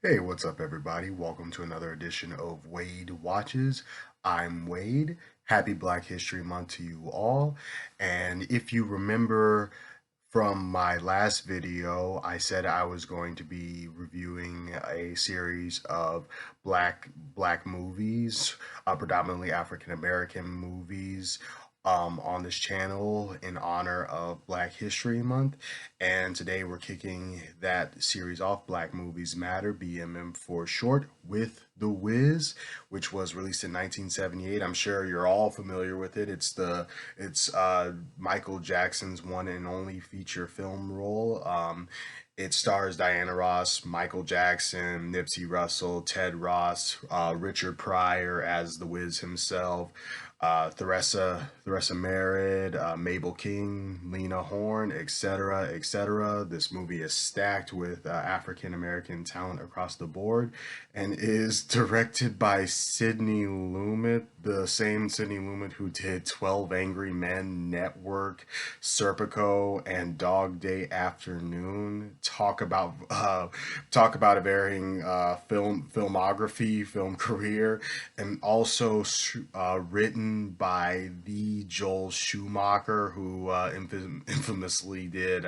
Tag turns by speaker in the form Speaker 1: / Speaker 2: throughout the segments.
Speaker 1: Hey, what's up, everybody? Welcome to another edition of Wade Watches. I'm Wade. Happy Black History Month to you all. And if you remember from my last video, I said I was going to be reviewing a series of black movies, predominantly African American movies, on this channel in honor of Black History Month. And today we're kicking that series off, Black Movies Matter, BMM for short, with The Wiz, which was released in 1978. I'm sure you're all familiar with it. It's Michael Jackson's one and only feature film role. It stars Diana Ross, Michael Jackson, Nipsey Russell, Ted Ross, Richard Pryor as the Wiz himself, Theresa Merritt, Mabel King, Lena Horne, etc., etc. This movie is stacked with African American talent across the board, and is directed by Sidney Lumet, the same Sidney Lumet who did 12 Angry Men, Network, Serpico, and Dog Day Afternoon. Talk about a varying filmography, film career, and also written by the Joel Schumacher, who infamously did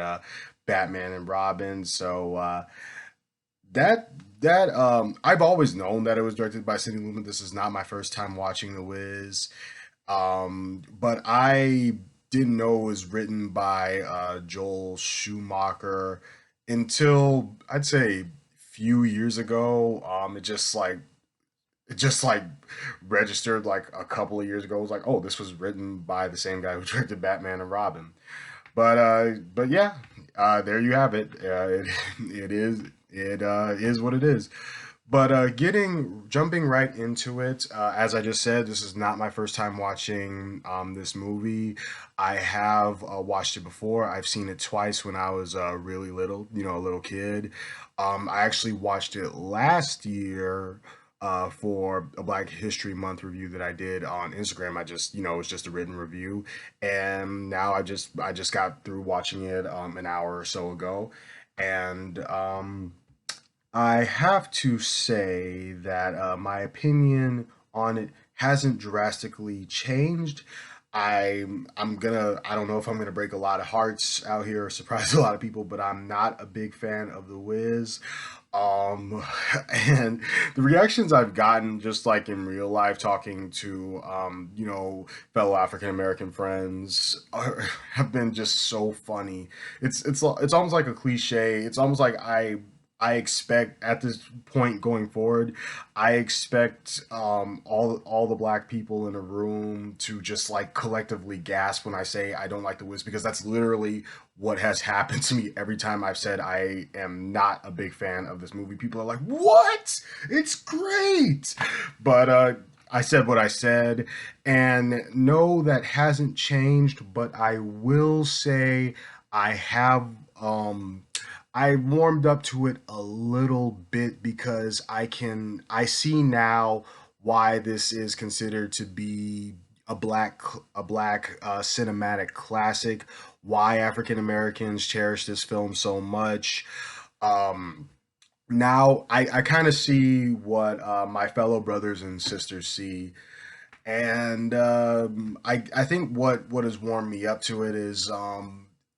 Speaker 1: Batman and Robin. So I've always known that it was directed by Sidney Lumet. This is not my first time watching The Wiz, but I didn't know it was written by Joel Schumacher until I'd say few years ago. It just like registered like a couple of years ago. It was like, oh, this was written by the same guy who directed Batman and Robin. But yeah, there you have it. It is what it is. But getting jumping right into it, as I just said, this is not my first time watching this movie. I have watched it before. I've seen it twice when I was really little, a little kid. I actually watched it last year for a Black History Month review that I did on Instagram. It was just a written review, and now I just got through watching it an hour or so ago, and I have to say that my opinion on it hasn't drastically changed. I don't know if I'm gonna break a lot of hearts out here or surprise a lot of people, but I'm not a big fan of The Wiz. Um, and the reactions I've gotten just like in real life talking to fellow African American friends have been just so funny. It's almost like a cliche. It's almost like I expect at this point going forward, I expect all the black people in a room to just like collectively gasp when I say I don't like The Wiz, because that's literally what has happened to me every time I've said I am not a big fan of this movie. People are like, "What? It's great!" But I said what I said, and no, that hasn't changed. But I will say I have. I warmed up to it a little bit because I see now why this is considered to be a black cinematic classic, why African Americans cherish this film so much. Um, Now I kind of see what my fellow brothers and sisters see, and I think what has warmed me up to it is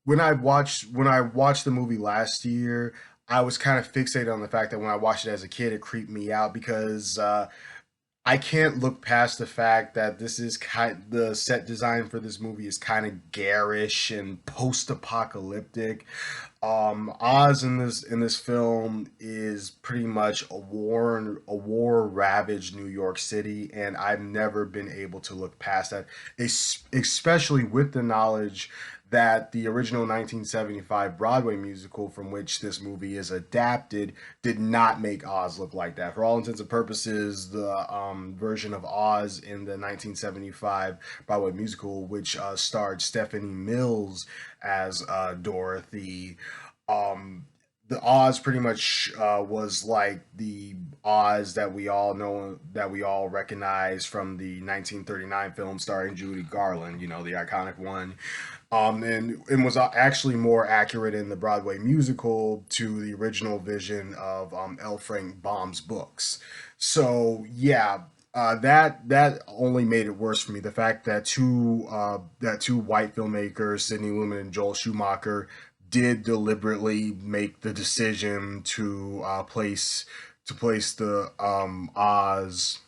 Speaker 1: when I watched the movie last year, I was kind of fixated on the fact that when I watched it as a kid, it creeped me out because I can't look past the fact that the set design for this movie is kind of garish and post-apocalyptic. Oz in this film is pretty much a war ravaged New York City, and I've never been able to look past that, especially with the knowledge that the original 1975 Broadway musical from which this movie is adapted did not make Oz look like that. For all intents and purposes, the version of Oz in the 1975 Broadway musical, which starred Stephanie Mills as Dorothy, um, the Oz pretty much was like the Oz that we all know, that we all recognize from the 1939 film starring Judy Garland, the iconic one. And was actually more accurate in the Broadway musical to the original vision of L. Frank Baum's books. So yeah, that only made it worse for me. The fact that two white filmmakers, Sidney Lumet and Joel Schumacher, did deliberately make the decision to place the Oz,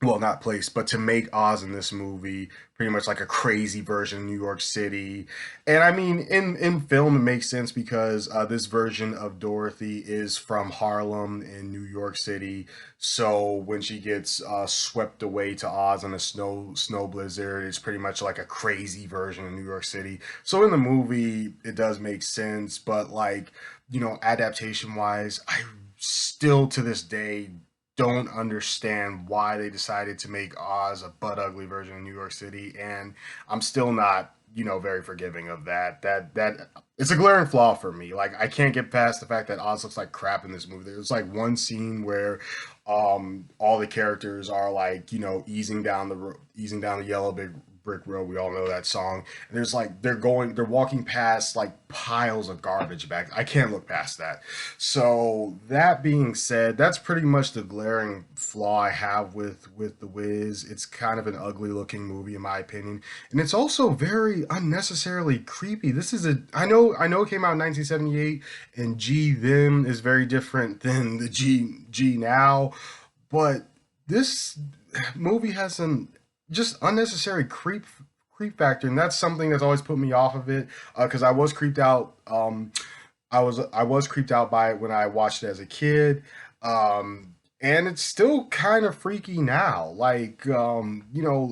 Speaker 1: well, not place, but to make Oz in this movie pretty much like a crazy version of New York City. And I mean, in film, it makes sense because this version of Dorothy is from Harlem in New York City. So when she gets swept away to Oz on a snow blizzard, it's pretty much like a crazy version of New York City. So in the movie, it does make sense, but like, adaptation wise, I still to this day don't understand why they decided to make Oz a butt ugly version of New York City, and I'm still not, very forgiving of that. That it's a glaring flaw for me. Like I can't get past the fact that Oz looks like crap in this movie. There's like one scene where all the characters are like, easing down the yellow big brick road. We all know that song. And there's like they're walking past like piles of garbage bags. I can't look past that. So that being said, that's pretty much the glaring flaw I have with The Wiz. It's kind of an ugly looking movie in my opinion, and it's also very unnecessarily creepy. This is a I know it came out in 1978, and G then is very different than the G now, but this movie has some just unnecessary creep factor, and that's something that's always put me off of it because I was creeped out. I was creeped out by it when I watched it as a kid. And it's still kind of freaky now. Like,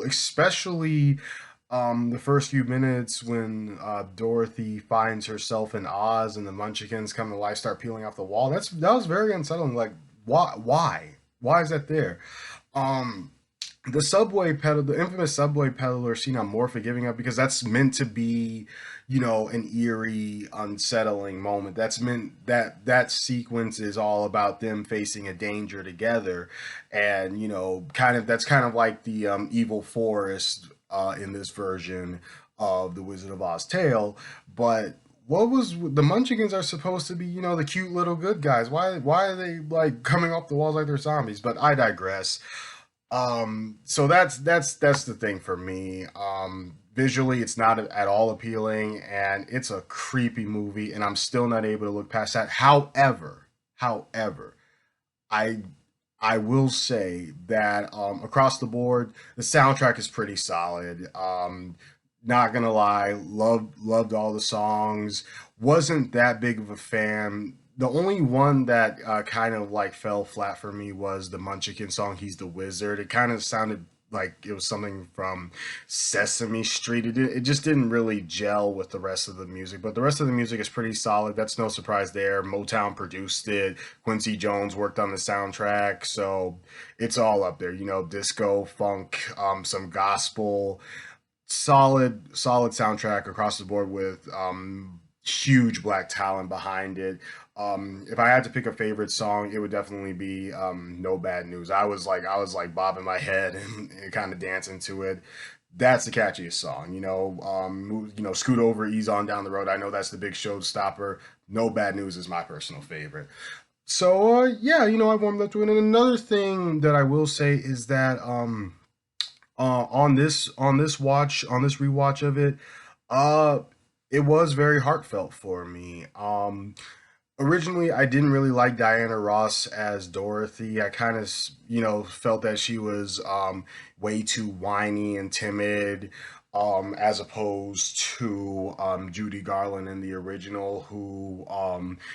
Speaker 1: especially the first few minutes when Dorothy finds herself in Oz and the Munchkins come to life, start peeling off the wall. That was very unsettling. Like, why is that there? Um, the infamous subway peddler scene, I'm more forgiving of because that's meant to be, an eerie, unsettling moment. That's meant that sequence is all about them facing a danger together, and that's kind of like the evil forest in this version of the Wizard of Oz tale. But what was the Munchkins are supposed to be, the cute little good guys? Why are they like coming off the walls like they're zombies? But I digress. So that's the thing for me. Visually, it's not at all appealing, and it's a creepy movie, and I'm still not able to look past that. However, I I will say that across the board, the soundtrack is pretty solid. Not gonna lie, loved all the songs. Wasn't that big of a fan. The only one that kind of like fell flat for me was the Munchkin song "He's the Wizard." It kind of sounded like it was something from Sesame Street. It just didn't really gel with the rest of the music, but the rest of the music is pretty solid. That's no surprise there. Motown produced it. Quincy Jones worked on the soundtrack, so it's all up there. Disco, funk, some gospel, solid soundtrack across the board with huge black talent behind it. If I had to pick a favorite song, it would definitely be "No Bad News." I was like bobbing my head and kind of dancing to it. That's the catchiest song. Scoot over, ease on down the road. I know that's the big showstopper. "No Bad News" is my personal favorite. So yeah, I warmed up to it. And another thing that I will say is that on this rewatch of it, uh it was very heartfelt for me. Originally I didn't really like Diana Ross as Dorothy. I kind of felt that she was way too whiny and timid, as opposed to Judy Garland in the original, who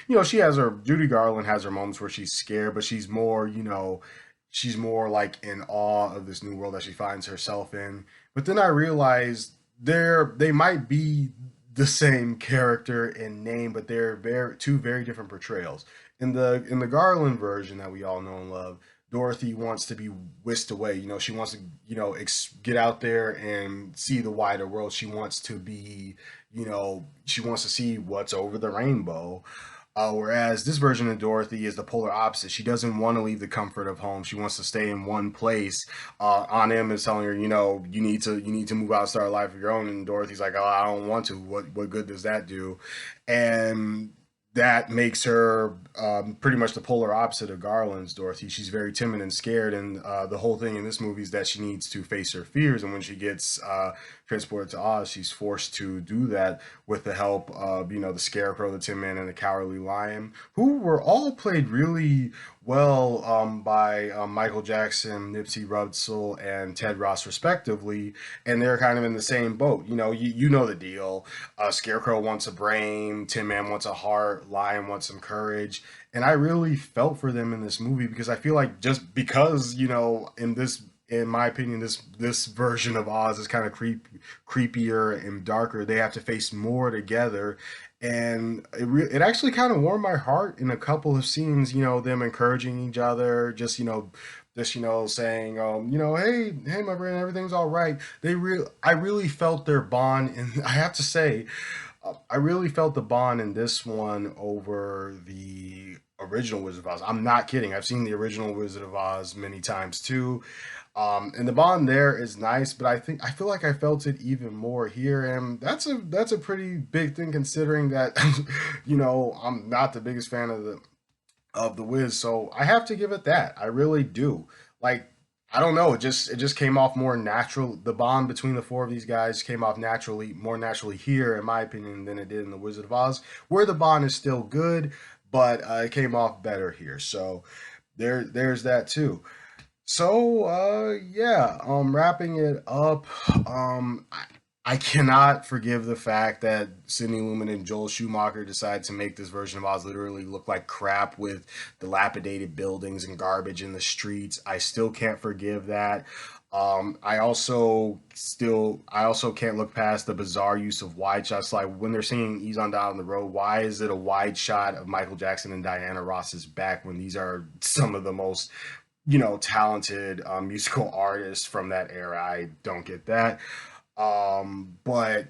Speaker 1: Judy Garland has her moments where she's scared, but she's more like in awe of this new world that she finds herself in. But then I realized they might be the same character in name, but they're two very different portrayals. In the Garland version that we all know and love, Dorothy wants to be whisked away. She wants to get out there and see the wider world. She wants to see what's over the rainbow. Whereas this version of Dorothy is the polar opposite. She doesn't want to leave the comfort of home. She wants to stay in one place. On is telling her, you need to move out, and start a life of your own. And Dorothy's like, oh, I don't want to. What good does that do? And that makes her pretty much the polar opposite of Garland's Dorothy. She's very timid and scared, and the whole thing in this movie is that she needs to face her fears. And when she gets transported to Oz, she's forced to do that with the help of the Scarecrow, the Tin Man, and the Cowardly Lion, who were all played really well by Michael Jackson, Nipsey Russell, and Ted Ross, respectively. And they're kind of in the same boat. You know the deal. Scarecrow wants a brain, Tin Man wants a heart, Lion wants some courage. And I really felt for them in this movie because I feel like just because in my opinion, this version of Oz is kind of creepier and darker. They have to face more together, and it actually kind of warmed my heart in a couple of scenes. Them encouraging each other, just saying, hey, my friend, everything's all right. I really felt their bond, and I have to say, I really felt the bond in this one over the original Wizard of Oz. I'm not kidding. I've seen the original Wizard of Oz many times too. And the bond there is nice, but I feel like I felt it even more here, and that's a pretty big thing considering that I'm not the biggest fan of the Wiz, so I have to give it that. I really do. Like, I don't know, it just came off more natural. The bond between the four of these guys came off more naturally here, in my opinion, than it did in the Wizard of Oz, where the bond is still good, but it came off better here. So there's that too. So yeah, wrapping it up, I cannot forgive the fact that Sidney Lumet and Joel Schumacher decided to make this version of Oz literally look like crap with dilapidated buildings and garbage in the streets. I still can't forgive that. I also can't look past the bizarre use of wide shots. Like when they're singing "Ease on Down the Road," why is it a wide shot of Michael Jackson and Diana Ross's back when these are some of the most talented musical artists from that era? I don't get that. But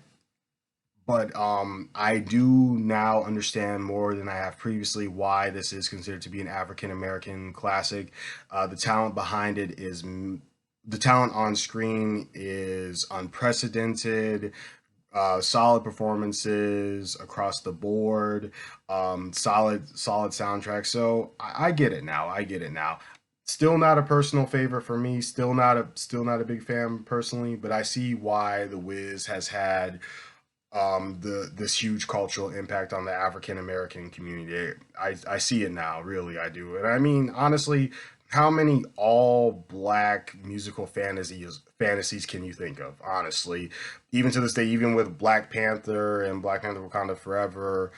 Speaker 1: I do now understand more than I have previously why this is considered to be an African American classic. The talent behind it is the talent on screen is unprecedented. Solid performances across the board. Solid soundtrack. So I get it now. I get it now. Still not a personal favorite for me. Still not a big fan personally, but I see why The Wiz has had this huge cultural impact on the African American community. I see it now, really I do. And I mean, honestly, how many all black musical fantasies can you think of? Honestly, even to this day, even with Black Panther and Black Panther Wakanda Forever,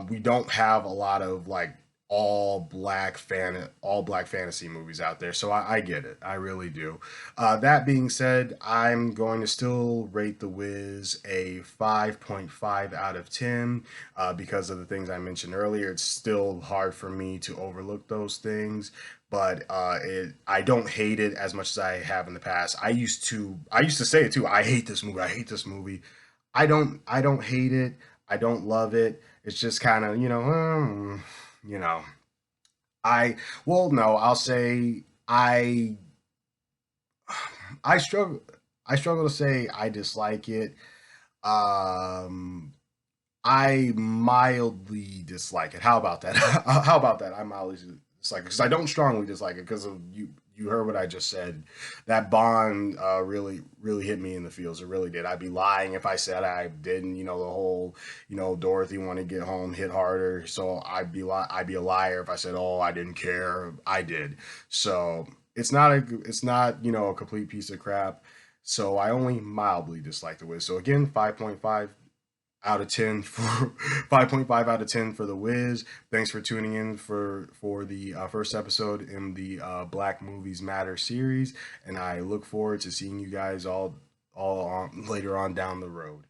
Speaker 1: we don't have a lot of like all black fantasy movies out there. So I get it. I really do. That being said, I'm going to still rate The Wiz a 5.5 out of 10 because of the things I mentioned earlier. It's still hard for me to overlook those things, but I don't hate it as much as I have in the past. I used to say it too. I hate this movie. I hate this movie. I don't hate it. I don't love it. It's just kind of, you know. I well, no, I'll say I struggle I struggle to say I dislike it. Um I mildly dislike it. How about that? How about that? I mildly dislike it because I don't strongly dislike it because of you. You heard what I just said. That bond really hit me in the feels. It really did. I'd be lying if I said I didn't. The whole Dorothy want to get home hit harder. So I'd be a liar if I said, oh, I didn't care. I did. So it's not a complete piece of crap. So I only mildly dislike the Wiz. So again, 5.5 out of 10 for 5.5 out of 10 for The Wiz. Thanks for tuning in for the first episode in the Black Movies Matter series, and I look forward to seeing you guys all later on down the road.